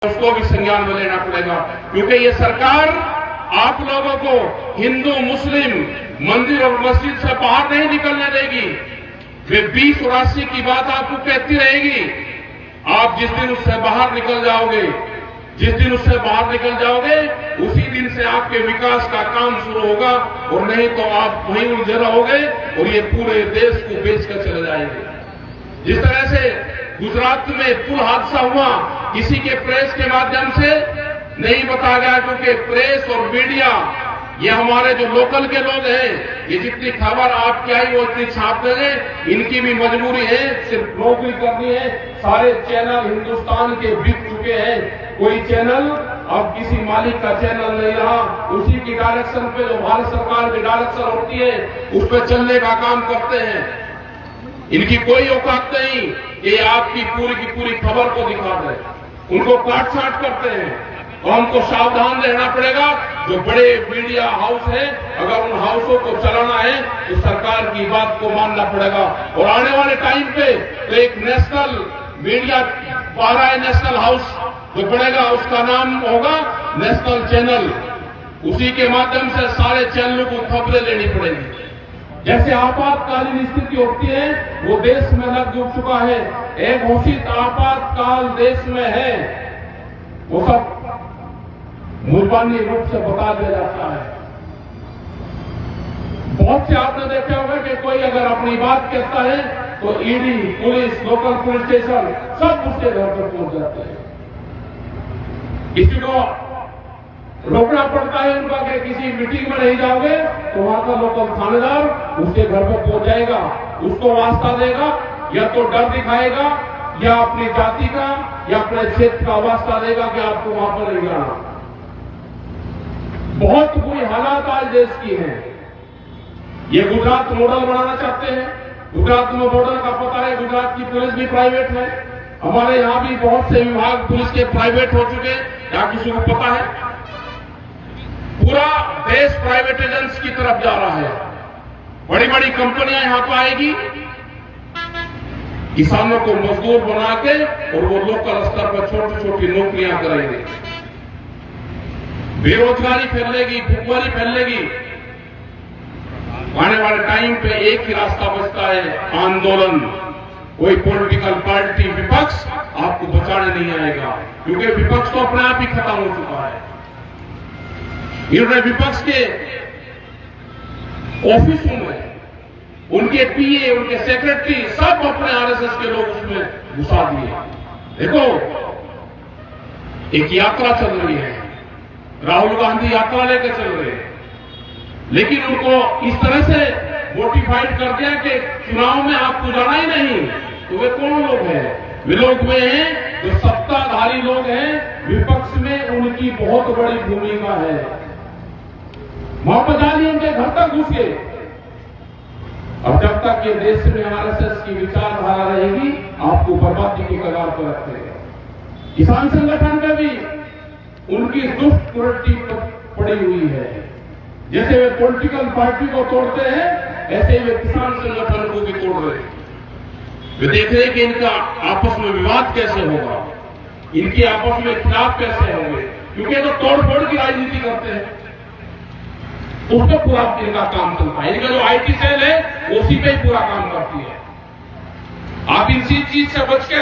उसको भी संज्ञान में लेना पड़ेगा, क्योंकि ये सरकार आप लोगों को हिंदू मुस्लिम मंदिर और मस्जिद से बाहर नहीं निकलने देगी। वे 20 और 80 की बात आपको कहती रहेगी। आप जिस दिन उससे बाहर निकल जाओगे, उसी दिन से आपके विकास का काम शुरू होगा, और नहीं तो आप वहीं उलझे रहोगे और ये पूरे देश को बेचकर चले जाएंगे। जिस तरह से गुजरात में पुल हादसा हुआ, किसी के प्रेस के माध्यम से नहीं बताया गया, क्योंकि प्रेस और मीडिया ये हमारे जो लोकल के लोग हैं, ये जितनी खबर आपकी आई वो इतनी छाप देंगे। इनकी भी मजबूरी है, सिर्फ नौकरी करनी है। सारे चैनल हिंदुस्तान के बिक चुके हैं, कोई चैनल अब किसी मालिक का चैनल नहीं रहा। उसी की डायरेक्शन पे, जो भारत सरकार की डायरेक्शन होती है, उस पर चलने का काम करते हैं। इनकी कोई औकात नहीं कि आपकी पूरी की पूरी खबर को दिखा दे। उनको काट छाट करते हैं, और हमको सावधान रहना पड़ेगा। जो बड़े मीडिया हाउस है, अगर उन हाउसों को चलाना है तो सरकार की बात को मानना पड़ेगा। और आने वाले टाइम पे तो एक नेशनल मीडिया 12 नेशनल हाउस जो बनेगा, उसका नाम होगा नेशनल चैनल। उसी के माध्यम से सारे चैनलों को खबरें लेनी पड़ेगी। जैसे आपातकालीन स्थिति होती है, वो देश में लग जुट चुका है। एक घोषित आपातकाल देश में है, वो सब मुल्बानी रूप से बता दिया जाता है। बहुत से आपने देखा होगा कि कोई अगर अपनी बात कहता है तो ED, police, local police station सब उसके घर पर पहुंच जाते हैं। किसी को रोकना पड़ता है उनका कि किसी मीटिंग में नहीं जाओगे, तो वहां का लोकल थानेदार उसके घर पर पहुंच जाएगा, उसको वास्ता देगा, या तो डर दिखाएगा, या अपनी जाति का या अपने क्षेत्र का वास्ता देगा कि आपको वहां पर नहीं जाना। बहुत बुरी हालात आज देश की हैं। ये गुजरात मॉडल बनाना चाहते हैं। गुजरात में मॉडल का पता है, गुजरात की पुलिस भी प्राइवेट है। हमारे यहां भी बहुत से विभाग पुलिस के प्राइवेट हो चुके हैं, क्या किसी को पता है? पूरा देश प्राइवेटाइजेशन की तरफ जा रहा है। बड़ी बड़ी कंपनियां यहां पर आएगी, किसानों को मजदूर बना के, और वो लोकल स्तर पर छोटी छोटी नौकरियां करेंगे। बेरोजगारी फैलेगी, भुखमरी फैलेगी। आने वाले टाइम पे एक ही रास्ता बचता है, आंदोलन। कोई पॉलिटिकल पार्टी, विपक्ष आपको बचाने नहीं आएगा, क्योंकि विपक्ष तो अपने आप ही खत्म हो चुका है। इन्होंने विपक्ष के ऑफिसों में उनके पीए, उनके सेक्रेटरी सब अपने आरएसएस के लोग उसमें घुसा दिए। देखो, एक यात्रा चल रही है, राहुल गांधी यात्रा लेकर चल रहे हैं, लेकिन उनको इस तरह से मोटिफाइड कर दिया कि चुनाव में आपको जाना ही नहीं। तो वे कौन लोग हैं? वे लोग वे हैं जो सत्ताधारी लोग हैं। विपक्ष में उनकी बहुत बड़ी भूमिका है। वहां पर जानिए, उनके घर तक घुसिए। अब जब तक ये देश में आरएसएस की विचारधारा रहेगी, आपको बर्बादी की कगार पर रख देगा। किसान संगठन में भी उनकी दुष्ट प्रवृत्ति पड़ी हुई है। जैसे वे पॉलिटिकल पार्टी को तोड़ते हैं, ऐसे ही वे किसान संगठन को भी तोड़ रहे हैं। वे देख रहे हैं कि इनका आपस में विवाद कैसे होगा, इनके आपस में खिलाफ कैसे होंगे, क्योंकि तो तोड़-फोड़ की राजनीति करते हैं। उस पर पूरा इनका काम चलता है। इनका जो आईटी सेल है, उसी पे ही पूरा काम करती है। आप इसी चीज से बच के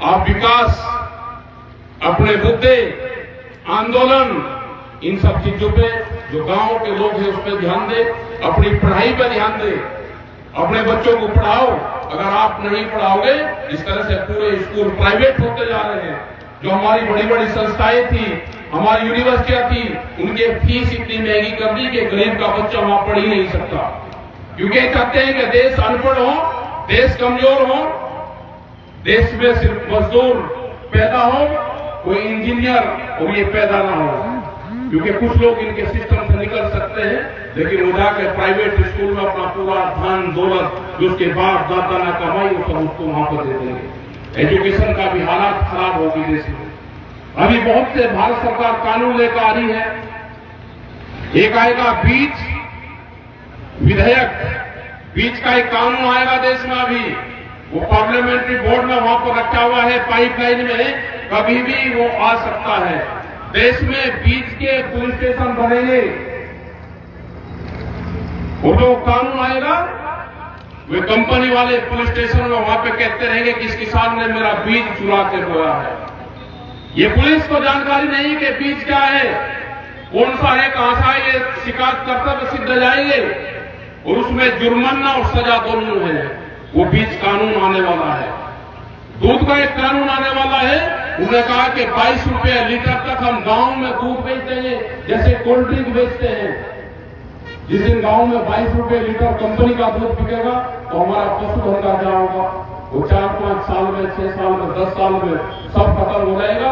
आप विकास, अपने मुद्दे, आंदोलन, इन सब चीजों पे जो गांव के लोग हैं उस पर ध्यान दे, अपनी पढ़ाई पर ध्यान दे, अपने बच्चों को पढ़ाओ। अगर आप नहीं पढ़ाओगे, इस तरह से पूरे स्कूल प्राइवेट होते जा रहे हैं। जो हमारी बड़ी बड़ी संस्थाएं थी, हमारी यूनिवर्सिटियां थी, उनके फीस इतनी महंगी कर दी कि गरीब का बच्चा वहां पढ़ ही नहीं सकता, क्योंकि चाहते हैं कि देश अनपढ़ हो, देश कमजोर हो, देश में सिर्फ मजदूर पैदा हो, कोई इंजीनियर और ये पैदा ना हो। क्योंकि कुछ लोग इनके सिस्टम से निकल सकते हैं, लेकिन वो जाकर प्राइवेट स्कूल में अपना पूरा धन दौलत जो उसके बाप दादा ने कमाई, वो सब उसको वहां पर दे देंगे। एजुकेशन का भी हालात खराब होगी देश में। अभी बहुत से भारत सरकार कानून लेकर आ रही है। एक आएगा बीज विधेयक, बीज का एक कानून आएगा देश में। अभी वो पार्लियामेंट्री बोर्ड में वहां पर रखा हुआ है, पाइपलाइन में कभी भी वो आ सकता है। देश में बीज के पुलिस स्टेशन बनेंगे, वो जो कानून आएगा वे कंपनी वाले पुलिस स्टेशन में वहां पे कहते रहेंगे कि इस किसान ने मेरा बीज चुरा के बोया है। ये पुलिस को जानकारी नहीं कि बीज क्या है, कौन सा है, कहां सा है, ये शिकायत कर्तव्य सिद्ध जाएंगे और उसमें जुर्माना और सजा दोनों है। वो बीज कानून आने वाला है। दूध का एक कानून आने वाला है। उन्होंने कहा कि 22 रुपये लीटर तक हम गांव में दूध बेच देंगे, जैसे कोल्ड ड्रिंक बेचते हैं। जिस दिन गांव में 22 रुपये लीटर कंपनी का दूध बिकेगा तो हमारा पशुधन का क्या होगा? वो 4-5 साल में, 6 साल में, 10 साल में सब खत्म हो जाएगा।